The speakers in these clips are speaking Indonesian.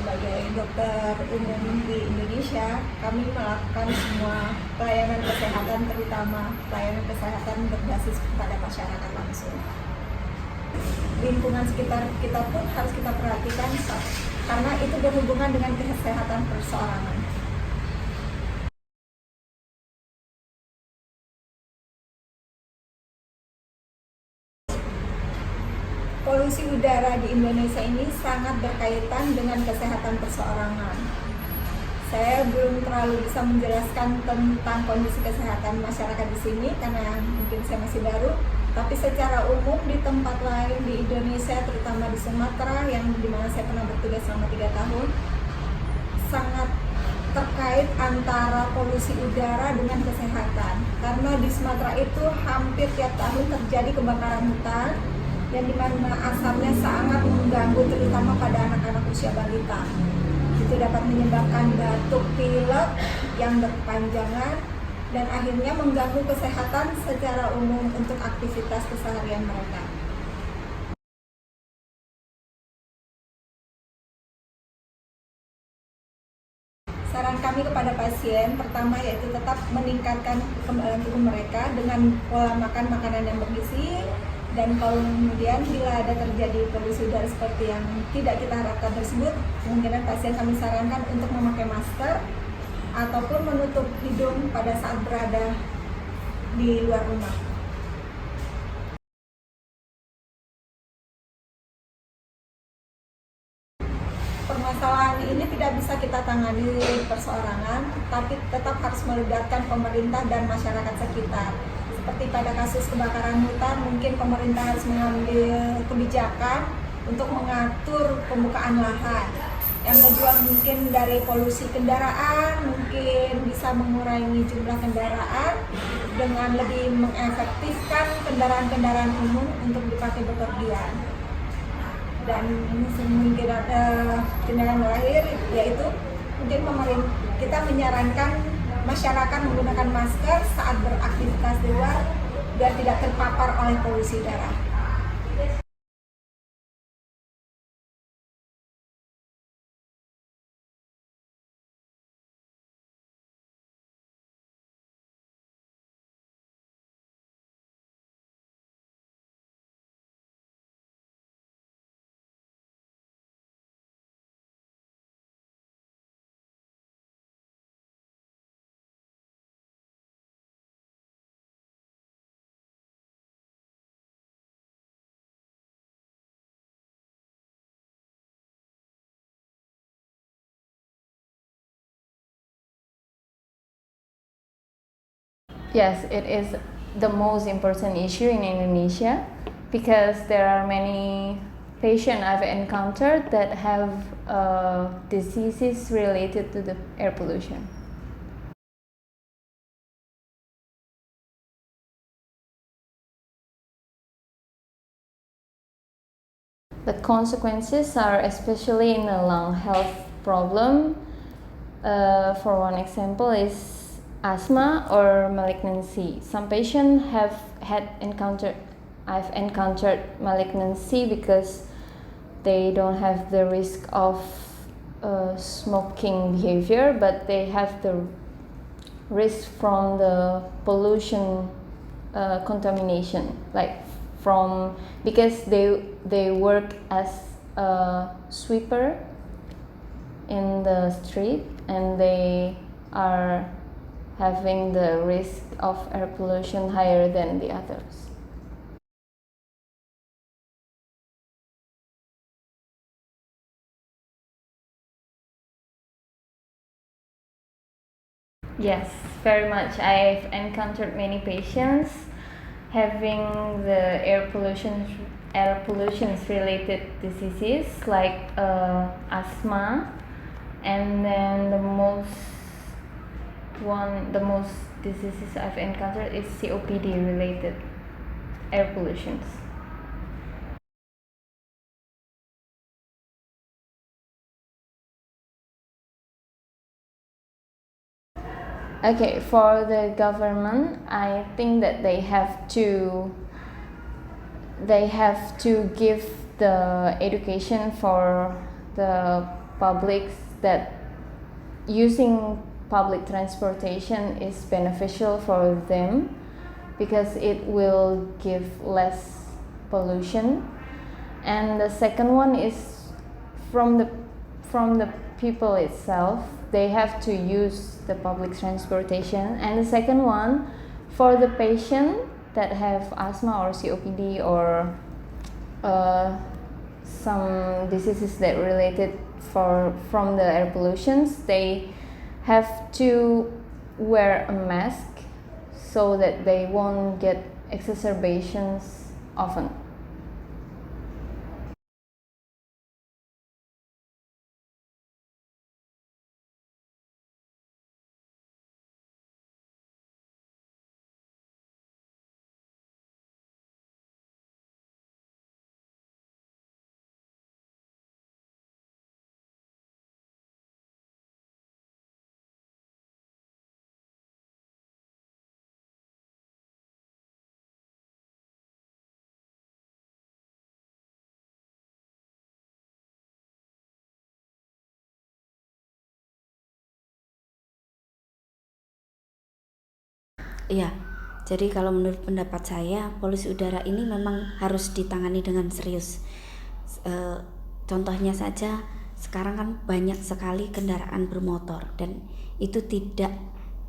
sebagai dokter umum di Indonesia, kami melakukan semua pelayanan kesehatan, terutama pelayanan kesehatan berbasis kepada masyarakat langsung. Lingkungan sekitar kita pun harus kita perhatikan karena itu berhubungan dengan kesehatan perseorangan. Polusi udara di Indonesia ini sangat berkaitan dengan kesehatan perseorangan. Saya belum terlalu bisa menjelaskan tentang kondisi kesehatan masyarakat di sini karena mungkin saya masih baru. Tapi secara umum di tempat lain di Indonesia, terutama di Sumatera yang dimana saya pernah bertugas selama 3 tahun, sangat terkait antara polusi udara dengan kesehatan. Karena di Sumatera itu hampir tiap tahun terjadi kebakaran hutan yang dimana asapnya sangat mengganggu terutama pada anak-anak usia balita. Itu dapat menyebabkan batuk pilek yang berkepanjangan dan akhirnya mengganggu kesehatan secara umum untuk aktivitas keseharian mereka. Saran kami kepada pasien pertama yaitu tetap meningkatkan kekebalan tubuh mereka dengan pola makan makanan yang bergizi, dan kemudian bila ada terjadi polusi udara seperti yang tidak kita harapkan tersebut, kemungkinan pasien kami sarankan untuk memakai masker ataupun menutup hidung pada saat berada di luar rumah. Permasalahan ini tidak bisa kita tangani perseorangan, tapi tetap harus melibatkan pemerintah dan masyarakat sekitar. Seperti pada kasus kebakaran hutan, mungkin pemerintah harus mengambil kebijakan untuk mengatur pembukaan lahan. Yang kedua mungkin dari polusi kendaraan, mungkin bisa mengurangi jumlah kendaraan dengan lebih mengefektifkan kendaraan-kendaraan umum untuk dipakai bepergian. Dan ini mungkin tindakan terakhir yaitu mungkin kita menyarankan masyarakat menggunakan masker saat beraktivitas di luar biar tidak terpapar oleh polusi udara. Yes, it is the most important issue in Indonesia because there are many patients I've encountered that have diseases related to the air pollution. The consequences are especially in the lung health problem. For one example is asthma or malignancy. Some patients I've encountered malignancy because they don't have the risk of smoking behavior, but they have the risk from the pollution contamination, like because they work as a sweeper in the street and they are having the risk of air pollution higher than the others. Yes, very much. I've encountered many patients having the air pollution related diseases like asthma, and then the most diseases I've encountered is COPD related air pollutions. Okay, for the government, I think that they have to give the education for the publics that using public transportation is beneficial for them because it will give less pollution. And the second one is from the people itself, they have to use the public transportation. And the second one, for the patient that have asthma or COPD or some diseases that related from the air pollutions, they have to wear a mask so that they won't get exacerbations often. Iya, jadi kalau menurut pendapat saya, polusi udara ini memang harus ditangani dengan serius. Contohnya saja, sekarang kan banyak sekali kendaraan bermotor dan itu tidak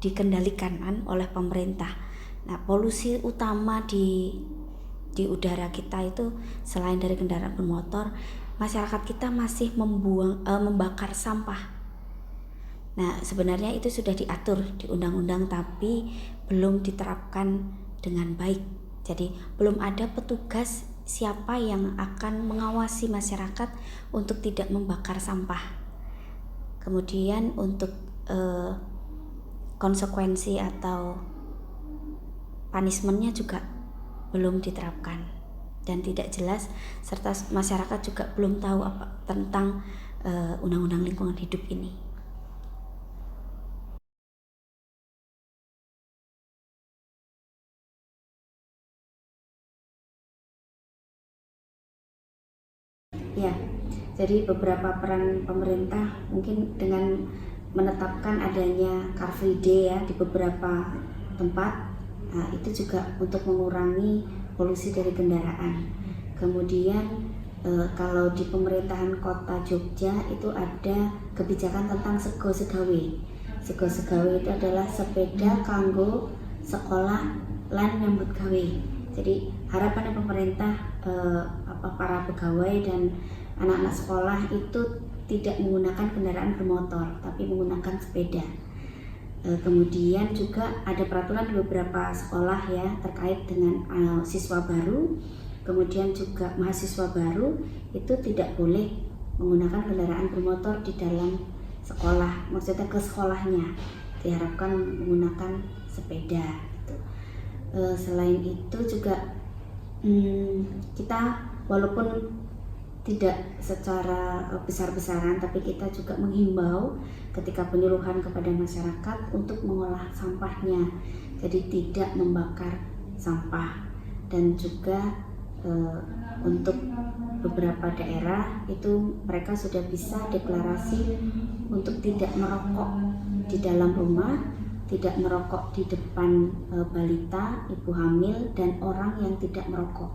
dikendalikan kan oleh pemerintah. Nah, polusi utama di udara kita itu selain dari kendaraan bermotor, masyarakat kita masih membakar sampah. Nah, sebenarnya itu sudah diatur di undang-undang tapi belum diterapkan dengan baik. Jadi belum ada petugas siapa yang akan mengawasi masyarakat untuk tidak membakar sampah. Kemudian untuk konsekuensi atau punishment-nya juga belum diterapkan dan tidak jelas, serta masyarakat juga belum tahu apa tentang undang-undang lingkungan hidup ini. Ya, jadi beberapa peran pemerintah mungkin dengan menetapkan adanya Car Free Day ya di beberapa tempat, nah, itu juga untuk mengurangi polusi dari kendaraan. Kemudian kalau di pemerintahan kota Jogja itu ada kebijakan tentang sego segawe. Sego segawe itu adalah sepeda kanggo sekolah lan nyambut gawe. Jadi harapannya pemerintah para pegawai dan anak-anak sekolah itu tidak menggunakan kendaraan bermotor tapi menggunakan sepeda. Kemudian juga ada peraturan di beberapa sekolah ya terkait dengan siswa baru, kemudian juga mahasiswa baru itu tidak boleh menggunakan kendaraan bermotor di dalam sekolah, maksudnya ke sekolahnya diharapkan menggunakan sepeda gitu. Selain itu juga kita walaupun tidak secara besar-besaran tapi kita juga menghimbau ketika penyuluhan kepada masyarakat untuk mengolah sampahnya, jadi tidak membakar sampah. Dan juga untuk beberapa daerah itu mereka sudah bisa deklarasi untuk tidak merokok di dalam rumah, tidak merokok di depan balita, ibu hamil, dan orang yang tidak merokok.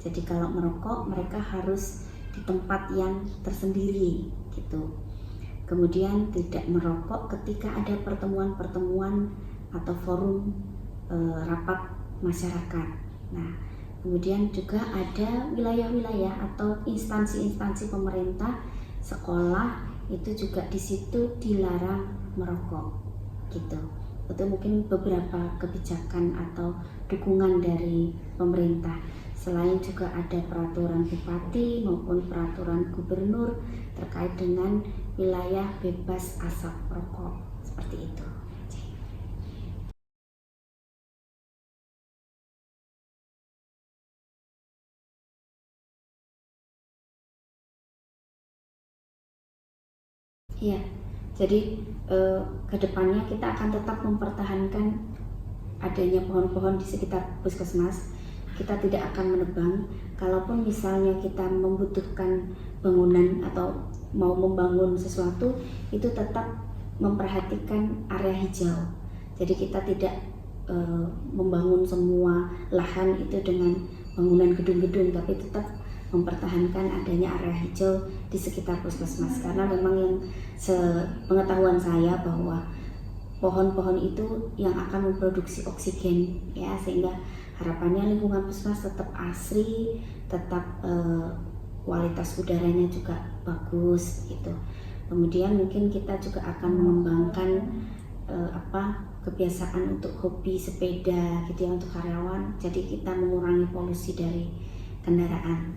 Jadi kalau merokok mereka harus di tempat yang tersendiri gitu. Kemudian tidak merokok ketika ada pertemuan-pertemuan atau forum rapat masyarakat. Nah, kemudian juga ada wilayah-wilayah atau instansi-instansi pemerintah, sekolah itu juga di situ dilarang merokok gitu. Itu mungkin beberapa kebijakan atau dukungan dari pemerintah. Selain juga ada peraturan bupati maupun peraturan gubernur terkait dengan wilayah bebas asap rokok seperti itu. Iya, jadi kedepannya kita akan tetap mempertahankan adanya pohon-pohon di sekitar puskesmas. Kita tidak akan menebang. Kalaupun misalnya kita membutuhkan bangunan atau mau membangun sesuatu itu tetap memperhatikan area hijau. Jadi kita tidak membangun semua lahan itu dengan bangunan gedung-gedung, tapi tetap mempertahankan adanya area hijau di sekitar puskesmas, karena memang yang sepengetahuan saya bahwa pohon-pohon itu yang akan memproduksi oksigen ya, sehingga harapannya lingkungan puskesmas tetap asri, tetap kualitas udaranya juga bagus gitu. Kemudian mungkin kita juga akan mengembangkan kebiasaan untuk hobi sepeda gitu ya untuk karyawan, jadi kita mengurangi polusi dari kendaraan.